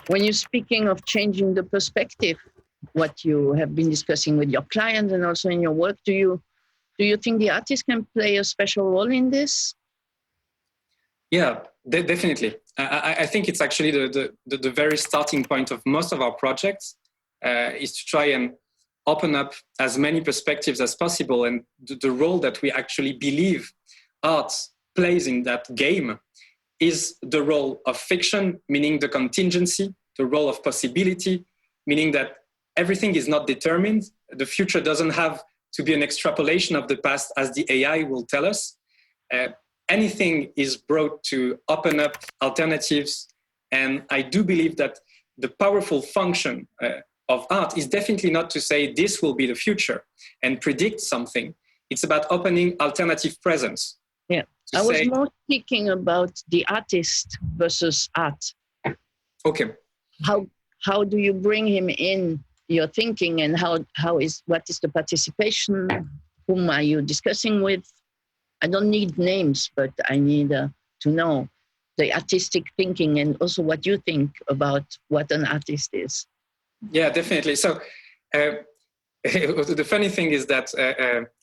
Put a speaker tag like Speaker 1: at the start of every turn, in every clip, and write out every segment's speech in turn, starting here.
Speaker 1: When you're speaking of changing the perspective, what you have been discussing with your clients and also in your work, do you think the artist can play a special role in this?
Speaker 2: Yeah, definitely. I think it's actually the very starting point of most of our projects is to try and open up as many perspectives as possible, and the role that we actually believe art plays in that game is the role of fiction, meaning the contingency, the role of possibility, meaning that everything is not determined. The future doesn't have to be an extrapolation of the past as the AI will tell us. Anything is brought to open up alternatives. And I do believe that the powerful function of art is definitely not to say this will be the future and predict something. It's about opening alternative presence.
Speaker 1: Yeah, I was more thinking about the artist versus art.
Speaker 2: Okay.
Speaker 1: How do you bring him in your thinking, and what is the participation? Whom are you discussing with? I don't need names, but I need to know the artistic thinking and also what you think about what an artist is.
Speaker 2: Yeah, definitely. So the funny thing is that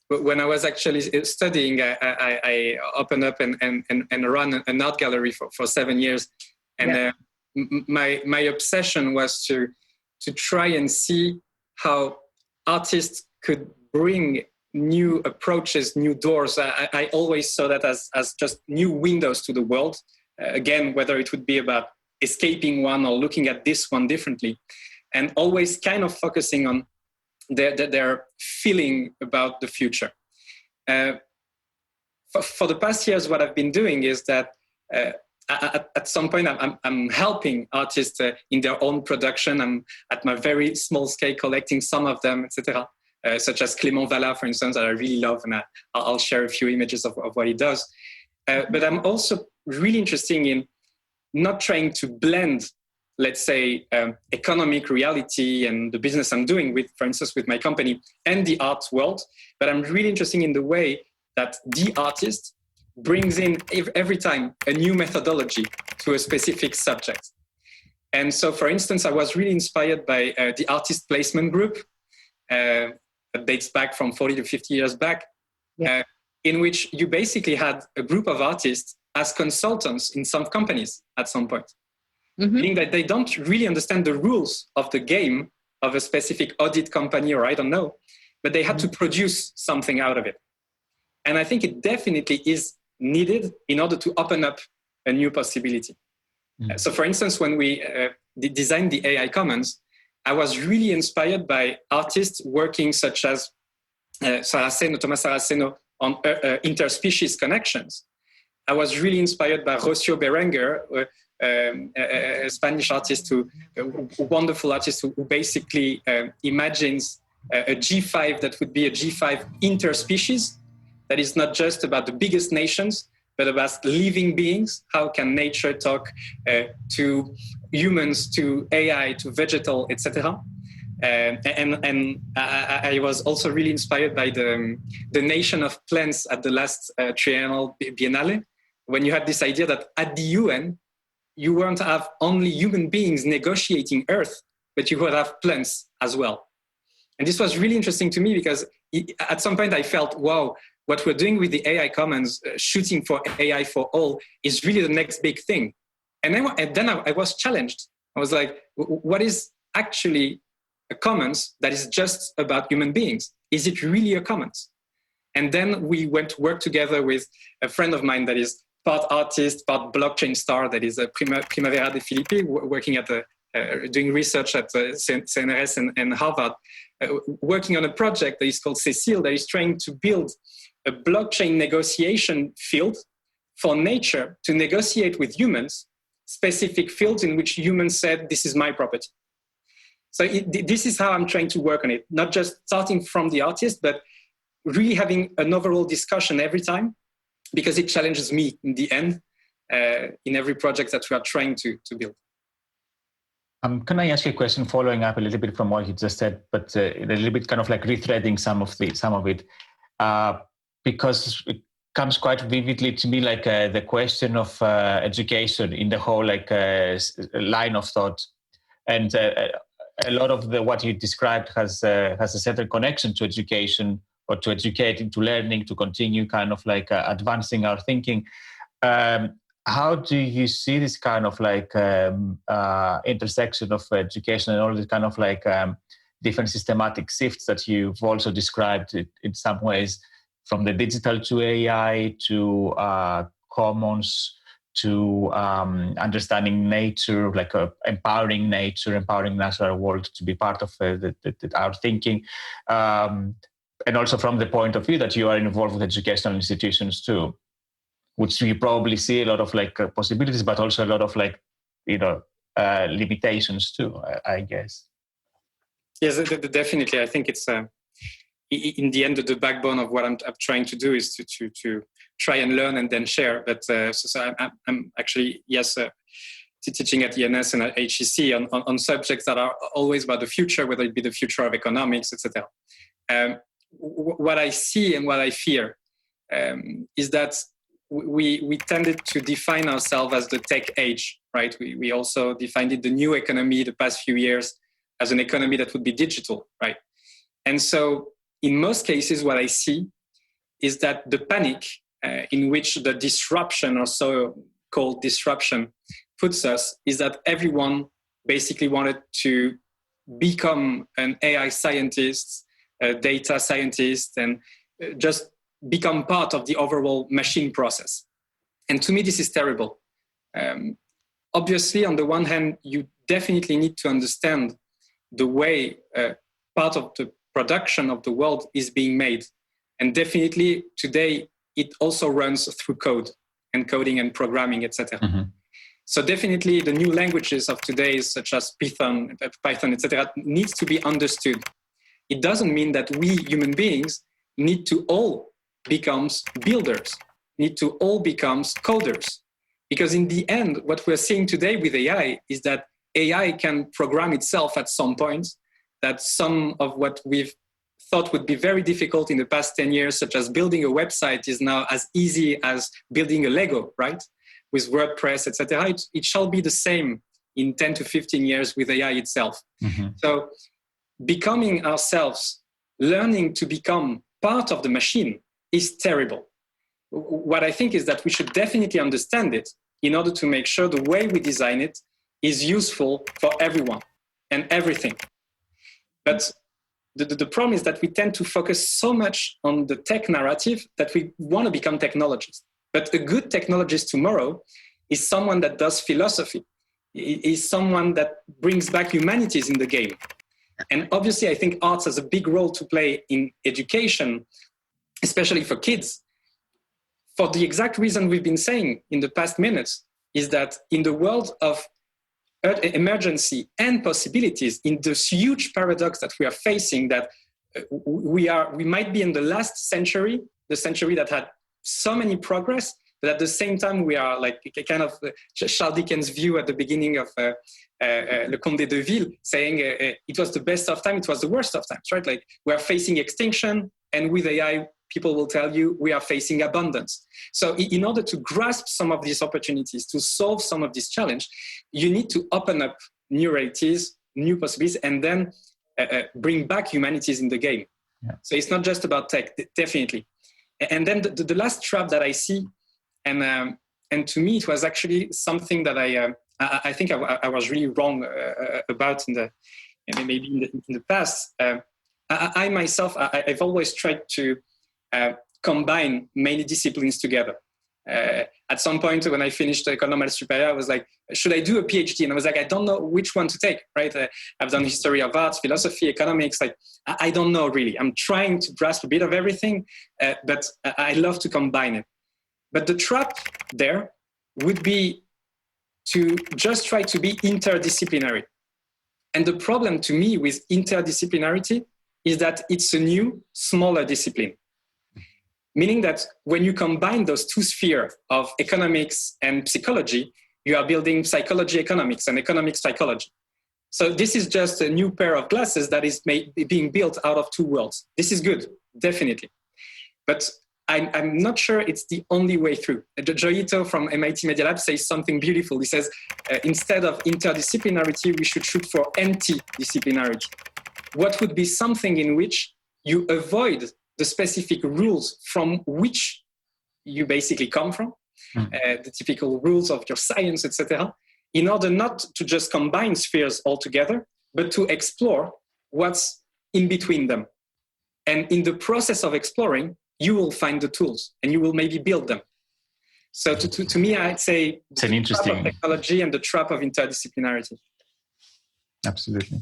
Speaker 2: when I was actually studying, I opened up and ran an art gallery for 7 years. And my obsession was to try and see how artists could bring new approaches, new doors. I always saw that as just new windows to the world. Again, whether it would be about escaping one or looking at this one differently, and always kind of focusing on their feeling about the future. For the past years, what I've been doing is that at some point I'm helping artists in their own production. I'm at my very small scale collecting some of them, etc. Such as Clément Vallat, for instance, that I really love, and I'll share a few images of what he does. But I'm also really interested in not trying to blend, let's say, economic reality and the business I'm doing with, for instance, with my company and the art world. But I'm really interested in the way that the artist brings in every time a new methodology to a specific subject. And so, for instance, I was really inspired by the artist placement group that dates back from 40 to 50 years back, in which you basically had a group of artists as consultants in some companies at some point. Meaning that they don't really understand the rules of the game of a specific audit company, or I don't know, but they had to produce something out of it. And I think it definitely is needed in order to open up a new possibility. So for instance, when we designed the AI Commons, I was really inspired by artists working such as Thomas Saraceno on interspecies connections. I was really inspired by Rocio Berenguer, a Spanish artist, a wonderful artist who basically imagines a G5 that would be a G5 interspecies, that is not just about the biggest nations, but about living beings. How can nature talk to humans, to AI, to vegetal, etc.? And I was also really inspired by the nation of plants at the last Triennial Biennale, when you had this idea that at the UN, you won't have only human beings negotiating Earth, but you would have plants as well. And this was really interesting to me because at some point I felt, wow, what we're doing with the AI Commons, shooting for AI for all, is really the next big thing. And then I was challenged. I was like, what is actually a commons that is just about human beings? Is it really a commons? And then we went to work together with a friend of mine that is part artist, part blockchain star, that is Primavera de Filippi, working at doing research at CNRS and Harvard, working on a project that is called Cécile, that is trying to build a blockchain negotiation field for nature to negotiate with humans, specific fields in which humans said, this is my property. So this is how I'm trying to work on it, not just starting from the artist, but really having an overall discussion every time, because it challenges me in the end, in every project that we are trying to build.
Speaker 3: Can I ask you a question following up a little bit from what you just said, but a little bit kind of like rethreading some of it, because it comes quite vividly to me, like the question of education in the whole line of thought. And a lot of what you described has a certain connection to education, or to educating, to learning, to continue kind of like advancing our thinking. How do you see this kind of like intersection of education and all this kind of like different systematic shifts that you've also described in some ways, from the digital to AI to commons to understanding nature, like empowering nature, empowering natural world to be part of our thinking, and also from the point of view that you are involved with educational institutions too, which you probably see a lot of like possibilities, but also a lot of like, limitations too, I guess.
Speaker 2: Yes, definitely. I think it's in the end, the backbone of what I'm trying to do is to try and learn and then share. But so I'm actually, yes, teaching at LIENS and at HEC on subjects that are always about the future, whether it be the future of economics, etc. What I see and what I fear is that we tended to define ourselves as the tech age, right? We also defined it the new economy the past few years as an economy that would be digital, right? And so in most cases, what I see is that the panic in which the disruption, or so-called disruption, puts us is that everyone basically wanted to become an AI scientist, a data scientist, and just become part of the overall machine process. And to me, this is terrible. Obviously, on the one hand, you definitely need to understand the way part of the production of the world is being made. And definitely today, it also runs through code and coding and programming, etc. Mm-hmm. So definitely the new languages of today, such as Python, etc., needs to be understood. It doesn't mean that we human beings need to all become builders, need to all become coders. Because in the end, what we're seeing today with AI is that AI can program itself at some point, that some of what we've thought would be very difficult in the past 10 years, such as building a website, is now as easy as building a Lego, right? With WordPress, etc. It shall be the same in 10 to 15 years with AI itself. Mm-hmm. So becoming ourselves, learning to become part of the machine is terrible. What I think is that we should definitely understand it in order to make sure the way we design it is useful for everyone and everything. But the problem is that we tend to focus so much on the tech narrative that we want to become technologists. But a good technologist tomorrow is someone that does philosophy, is someone that brings back humanities in the game. And obviously, I think arts has a big role to play in education, especially for kids. For the exact reason we've been saying in the past minutes, is that in the world of emergency and possibilities, in this huge paradox that we are facing, that we might be in the last century, the century that had so many progress, but at the same time we are like a kind of Charles Dickens' view at the beginning of Le Comte de Ville, saying it was the best of time, it was the worst of times, right? Like we are facing extinction, and with AI, people will tell you we are facing abundance. So in order to grasp some of these opportunities, to solve some of this challenge, you need to open up new realities, new possibilities, and then bring back humanities in the game. Yeah. So it's not just about tech, definitely. And then the last trap that I see, and to me it was actually something that I think I was really wrong about maybe in the past. I myself, I've always tried to combine many disciplines together. At some point when I finished École Supérieure, I was like, should I do a PhD? And I was like, I don't know which one to take, right? I've done history of arts, philosophy, economics. Like, I don't know really. I'm trying to grasp a bit of everything, but I love to combine it. But the trap there would be to just try to be interdisciplinary. And the problem to me with interdisciplinarity is that it's a new, smaller discipline. Meaning that when you combine those two spheres of economics and psychology, you are building psychology economics and economics psychology. So this is just a new pair of glasses that is being built out of two worlds. This is good, definitely. But I'm not sure it's the only way through. Joito from MIT Media Lab says something beautiful. He says, instead of interdisciplinarity, we should shoot for anti-disciplinarity. What would be something in which you avoid the specific rules from which you basically come from, the typical rules of your science, etc., in order not to just combine spheres altogether, but to explore what's in between them. And in the process of exploring, you will find the tools and you will maybe build them. So to me, I'd say
Speaker 3: it's an interesting
Speaker 2: trap of technology and the trap of interdisciplinarity.
Speaker 3: Absolutely.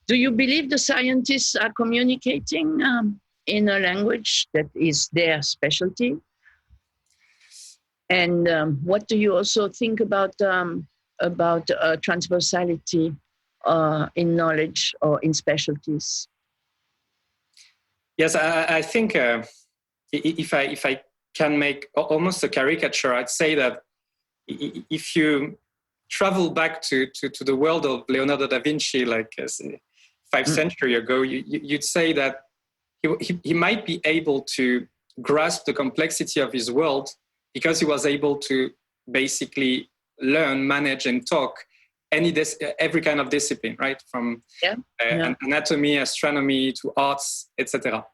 Speaker 1: Do you believe the scientists are communicating in a language that is their specialty? And what do you also think about transversality in knowledge or in specialties?
Speaker 2: Yes, I think if I can make almost a caricature, I'd say that if you travel back to the world of Leonardo da Vinci, like 5 centuries ago, you'd say that he might be able to grasp the complexity of his world because he was able to basically learn, manage, and talk every kind of discipline, right? From anatomy, astronomy, to arts, etc.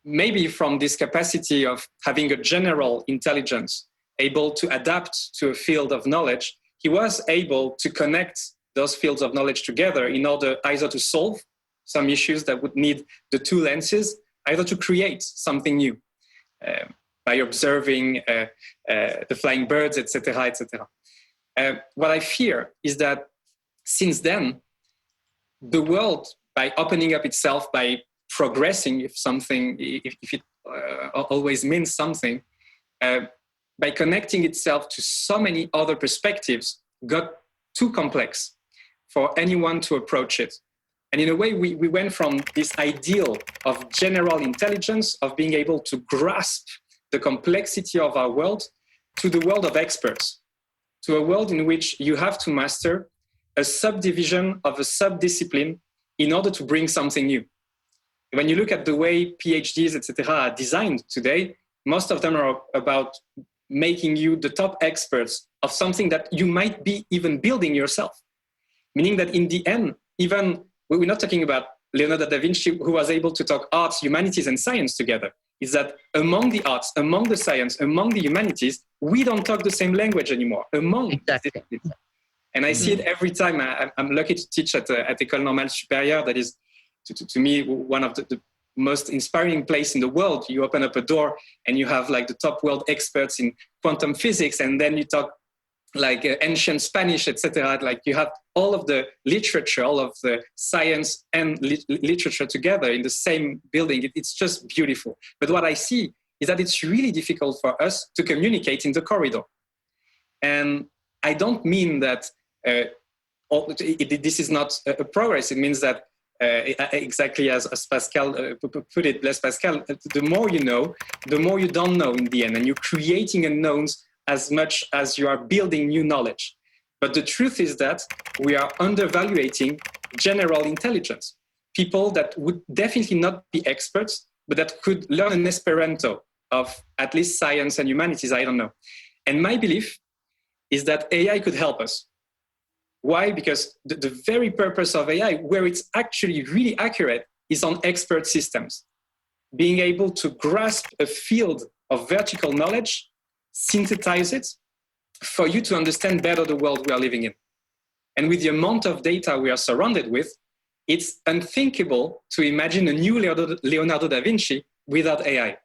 Speaker 2: Maybe from this capacity of having a general intelligence, able to adapt to a field of knowledge, he was able to connect those fields of knowledge together in order either to solve some issues that would need the two lenses, either to create something new by observing the flying birds, etc., etc. What I fear is that since then, the world, by opening up itself, by progressing, if it always means something, by connecting itself to so many other perspectives, got too complex for anyone to approach it. And in a way, we went from this ideal of general intelligence, of being able to grasp the complexity of our world, to the world of experts, to a world in which you have to master a subdivision of a subdiscipline in order to bring something new. When you look at the way PhDs, etc., are designed today, most of them are about making you the top experts of something that you might be even building yourself. Meaning that in the end, even we're not talking about Leonardo da Vinci, who was able to talk arts, humanities, and science together. Is that among the arts, among the science, among the humanities, we don't talk the same language anymore.
Speaker 1: Exactly.
Speaker 2: And I see it every time. I'm lucky to teach at École Normale Supérieure. That is, to me, one of the most inspiring place in the world. You open up a door and you have like the top world experts in quantum physics, and then you talk like ancient Spanish, etc. Like you have all of the literature, all of the science and literature together in the same building. It's just beautiful. But what I see is that it's really difficult for us to communicate in the corridor. And I don't mean that this is not a progress. It means that exactly as Pascal put it, Blaise Pascal, the more you know, the more you don't know in the end. And you're creating unknowns as much as you are building new knowledge. But the truth is that we are undervaluating general intelligence. People that would definitely not be experts, but that could learn an Esperanto of at least science and humanities, I don't know. And my belief is that AI could help us. Why? Because the very purpose of AI, where it's actually really accurate, is on expert systems. Being able to grasp a field of vertical knowledge, synthesize it, for you to understand better the world we are living in. And with the amount of data we are surrounded with, it's unthinkable to imagine a new Leonardo da Vinci without AI.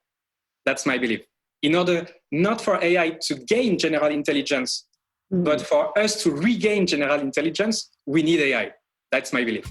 Speaker 2: That's my belief. In order not for AI to gain general intelligence, but for us to regain general intelligence, we need AI. That's my belief.